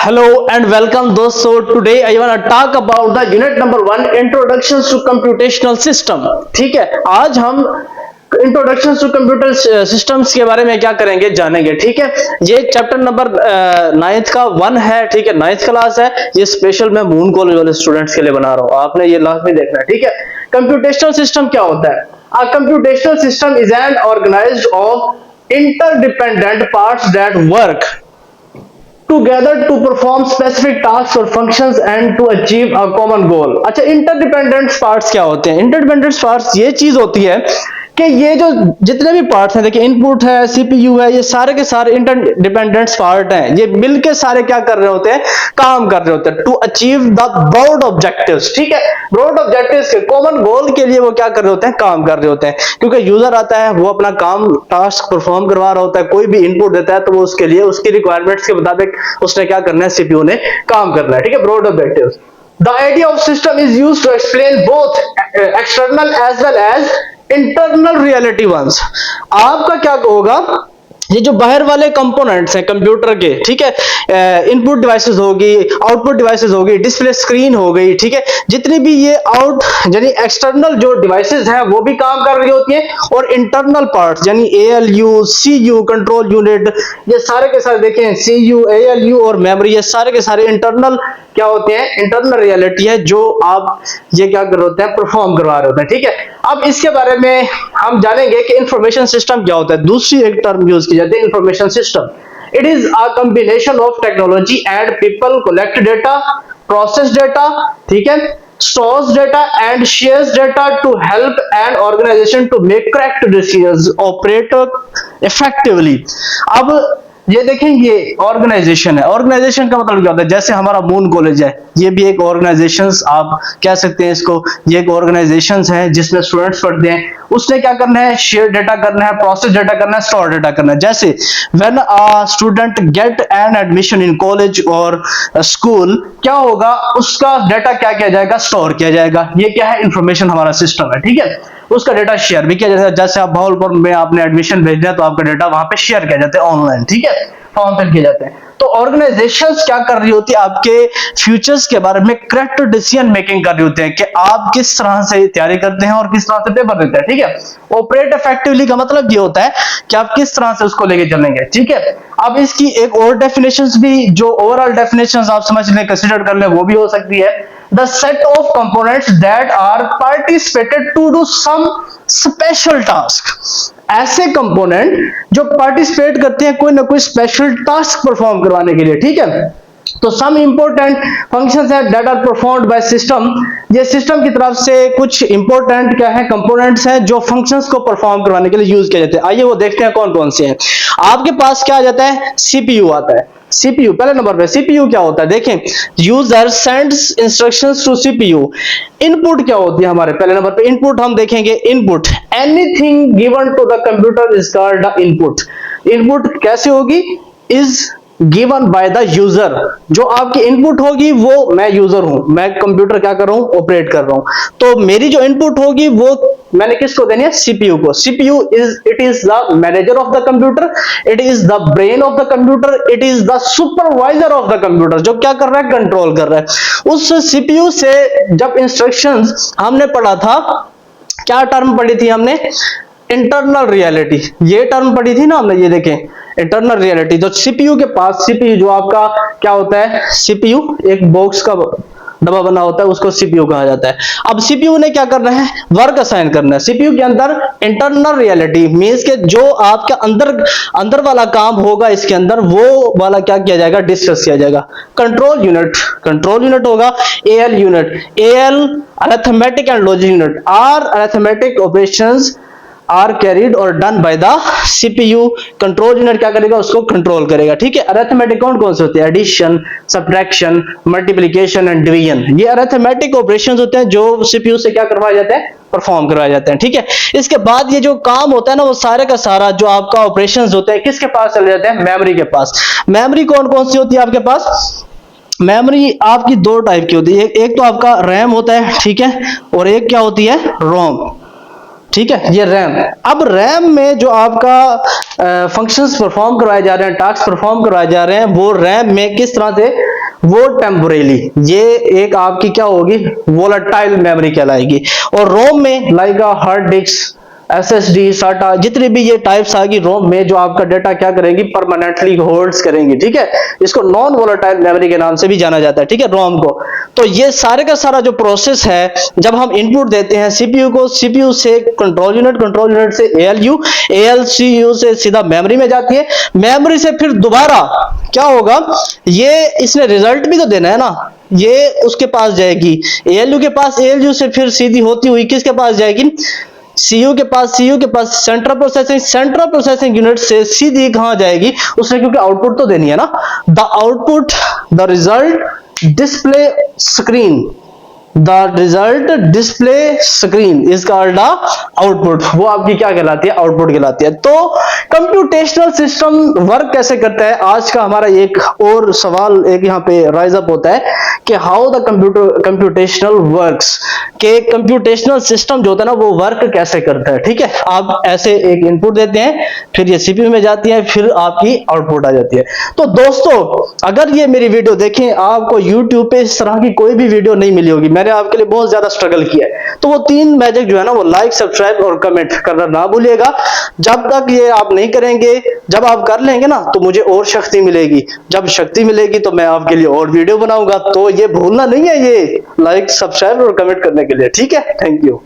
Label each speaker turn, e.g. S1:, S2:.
S1: Hello and welcome दोस्तों. Today I wanna talk about the unit number 1 introductions to computational system. ठीक है, आज हम इंट्रोडक्शन टू कंप्यूटर सिस्टम्स के बारे में क्या करेंगे, जानेंगे. ठीक है, ये चैप्टर नंबर 9th का 1 है. ठीक है, 9th क्लास है. ये स्पेशल मैं मून कॉलेज वाले स्टूडेंट्स के लिए बना रहा हूँ. आपने ये लास्ट में देखना है. ठीक है, कंप्यूटेशनल सिस्टम क्या होता है? A computational system is an organized of interdependent parts that work together to perform specific tasks or functions and to achieve a common goal. अच्छा, interdependent parts क्या होते हैं? interdependent parts ये चीज होती है कि ये जो जितने भी पार्ट्स हैं, देखिए इनपुट है, सीपीयू है, ये सारे के सारे इंटरडिपेंडेंट पार्ट हैं. ये मिलके सारे क्या कर रहे होते हैं? काम कर रहे होते हैं to achieve the broad objectives. ठीक है, ब्रॉड ऑब्जेक्टिव्स के कॉमन गोल के लिए वो क्या कर रहे होते हैं? काम कर रहे होते हैं. क्योंकि यूजर आता है, वो अपना काम टास्क परफॉर्म करवा रहा होता है, कोई भी इनपुट देता है तो वो उसके लिए उसकी रिक्वायरमेंट्स के मुताबिक उसने क्या करना है? सीपीयू ने काम करना है. ठीक है, broad objectives. The idea of system is used to explain both external as well as internal reality ones. आपका क्या होगा? ये जो बाहर वाले कंपोनेंट्स हैं कंप्यूटर के, ठीक है, इनपुट डिवाइसेस होगी, आउटपुट डिवाइसेस होगी, डिस्प्ले स्क्रीन हो गई, ठीक है, जितनी भी ये आउट यानी एक्सटर्नल जो डिवाइसेस हैं वो भी काम कर रही होती हैं, और इंटरनल पार्ट्स यानी एएलयू, सीयू, कंट्रोल यूनिट, ये सारे के सारे देखें, सीयू, एएलयू और मेमोरी, ये सारे के सारे इंटरनल क्या होते हैं? इंटरनल रियलिटी है जो आप ये क्या कर रहे होते हैं? परफॉर्म करवा रहे होते हैं. ठीक है, अब इसके बारे में हम जानेंगे कि इंफॉर्मेशन सिस्टम क्या होता है. दूसरी एक टर्म यूज की जाती है, information system. It is a combination of technology and people collect data, process data, ठीक है, stores data and shares data to help an organization to make correct decisions, operate effectively. अब ये देखें, ये organisation है. ऑर्गेनाइजेशन का मतलब क्या होता है? जैसे हमारा मून कॉलेज है, ये भी एक ऑर्गेनाइजेशंस आप कह सकते हैं इसको. ये एक ऑर्गेनाइजेशंस है जिसमें स्टूडेंट्स पढ़ते हैं. उसने क्या करना है? शेयर डेटा करना है, प्रोसेस डेटा करना है, स्टोर डेटा करना है. जैसे when a student get an admission in college और स्कूल, क्या होगा? उसका डेटा क्या किया जाएगा? स्टोर किया जाएगा. ये क्या है? इंफॉर्मेशन हमारा सिस्टम है. ठीक है, उसका डेटा शेयर भी किया जाता है. जैसे आप भावलपुर में आपने एडमिशन भेजना है तो आपका डेटा वहां पे शेयर किया जाता है ऑनलाइन. ठीक है, फॉर्म फिल किए जाते हैं. तो ऑर्गेनाइजेशंस क्या कर रही होती है? आपके फ्यूचर्स के बारे में करेक्ट डिसीजन मेकिंग कर रही होती है कि आप किस तरह से तैयारी करते हैं और किस तरह से पेपर देते हैं. ठीक है, ऑपरेट इफेक्टिवली का मतलब ये होता है कि आप किस तरह से उसको लेके चलेंगे. ठीक है, अब इसकी एक और डेफिनेशंस भी, जो ओवरऑल डेफिनेशंस आप समझ लें, कंसीडर कर लें, वो भी हो सकती है. The set of components that are participated to do some special task. ऐसे कंपोनेंट जो पार्टिसिपेट करते हैं कोई ना कोई स्पेशल टास्क परफॉर्म करवाने के लिए. ठीक है, तो सम इंपॉर्टेंट फंक्शंस है that are performed by system. ये सिस्टम की तरफ से कुछ इंपॉर्टेंट क्या है? कंपोनेंट्स हैं जो फंक्शंस को परफॉर्म करवाने के लिए यूज किए जाते हैं. आइए वो देखते हैं कौन कौन से हैं. आपके पास क्या आ जाता है? सीपीयू आता है. सीपीयू पहले नंबर पे. सीपीयू क्या होता है? देखें, user sends instructions to CPU. Input क्या होती है हमारे? पहले नंबर पे इनपुट हम देखेंगे. Input, anything given to the computer is called the input. Input कैसे होगी? Is given by the user. जो आपकी इनपुट होगी वो, मैं यूजर हूं, मैं कंप्यूटर क्या कर रहा हूं? ऑपरेट कर रहा हूं. तो मेरी जो इनपुट होगी वो मैंने किसको देनी है? सीपीयू को. CPU is the manager of the computer, it is the brain of the computer, it is the supervisor of the computer. जो क्या कर रहा है? कंट्रोल कर रहा है. उस सीपीयू से जब इंस्ट्रक्शंस हमने पढ़ा था, क्या टर्म पढ़ी थी हमने? Internal reality. ये टर्म पढ़ी थी ना हमने, ये देखें, इंटरनल रियलिटी. जो सीपीयू के पास, सीपीयू जो आपका क्या होता है? सीपीयू एक बॉक्स का डब्बा बना होता है, उसको सीपीयू कहा जाता है. अब सीपीयू ने क्या करना है? वर्क असाइन करना है. सीपीयू के अंदर इंटरनल रियलिटी मींस के जो आपके अंदर वाला काम होगा इसके अंदर, वो वाला क्या किया जाएगा? डिस्कस किया जाएगा. कंट्रोल यूनिट होगा. AL unit, AL arithmetic and logic unit. Are arithmetic operations are carried और done by the CPU. Control unit क्या करेगा? उसको कंट्रोल करेगा. ठीक है, अरिथमेटिक कौन कौन से होते हैं? Addition, subtraction, multiplication and division. ये अरिथमेटिक ऑपरेशंस होते हैं जो सीपीयू से क्या करवाए जाते हैं? परफॉर्म करवाए जाते हैं. ठीक है, इसके बाद ये जो काम होता है ना, वो सारे का सारा जो आपका ऑपरेशंस होते हैं किसके पास चले जाते हैं? मेमोरी के पास. मेमोरी कौन कौन सी होती है आपके पास? मेमोरी आपकी दो टाइप की होती है. एक तो आपका रैम होता है, ठीक है, और एक क्या होती है? रोम. ठीक है, ये रैम. अब रैम में जो आपका फंक्शंस परफॉर्म करवाए जा रहे हैं, टास्क परफॉर्म करवाए जा रहे हैं, वो रैम में किस तरह से वो टेम्पोरेली, ये एक आपकी क्या होगी, वोलेटाइल मेमोरी कहलाएगी। और रोम में like hard disk, SSD, SATA, जितनी भी ये टाइप्स आएगी रोम में, जो आपका डाटा क्या करेंगी, परमानेंटली होल्ड्स करेंगी, ठीक है। इसको नॉन वोलेटाइल मेमोरी के नाम से भी जाना जाता है, ठीक है, रोम को। तो ये सारे का सारा जो प्रोसेस है, जब हम इनपुट देते हैं सीपीयू को, सीपीयू से कंट्रोल यूनिट से ALU, ALCU से सीधा मेमोरी में जाती है, मेमोरी से फिर दोबारा क्या होगा, ये इसने रिजल्ट भी तो देना है ना, ये उसके पास जाएगी ALU के पास, ALU से फिर सीधी होती हुई किसके पास जाएगी, सीयू के पास सेंट्रल प्रोसेसिंग यूनिट से सीधी कहां जाएगी उसने, क्योंकि आउटपुट तो देनी है ना। The output, the result display screen, the result display screen is called output, वो आपकी क्या कहलाती है, आउटपुट कहलाती है। तो कंप्यूटेशनल सिस्टम वर्क कैसे करता है, आज का हमारा एक और सवाल एक यहाँ पे राइज अप होता है कि हाउ द कंप्यूटेशनल वर्क्स, के कंप्यूटेशनल सिस्टम जो होता है ना वो वर्क कैसे करता है, ठीक है। आप ऐसे एक इनपुट देते हैं, फिर ये सीपीयू में जाती है, फिर आपकी आउटपुट आ जाती है। तो दोस्तों अगर ये मेरी वीडियो देखें, आपको यूट्यूब पे इस तरह की कोई भी वीडियो नहीं मिली होगी, मैंने आपके लिए बहुत ज्यादा स्ट्रगल किया है। तो वो 3 मैजिक जो है ना, वो लाइक, सब्सक्राइब और कमेंट करना ना भूलिएगा। जब तक ये आप नहीं करेंगे, जब आप कर लेंगे ना तो मुझे और शक्ति मिलेगी, जब शक्ति मिलेगी तो मैं आपके लिए और वीडियो बनाऊंगा। तो ये भूलना नहीं है, ये लाइक, सब्सक्राइब और कमेंट करने के लिए, ठीक है। Thank you.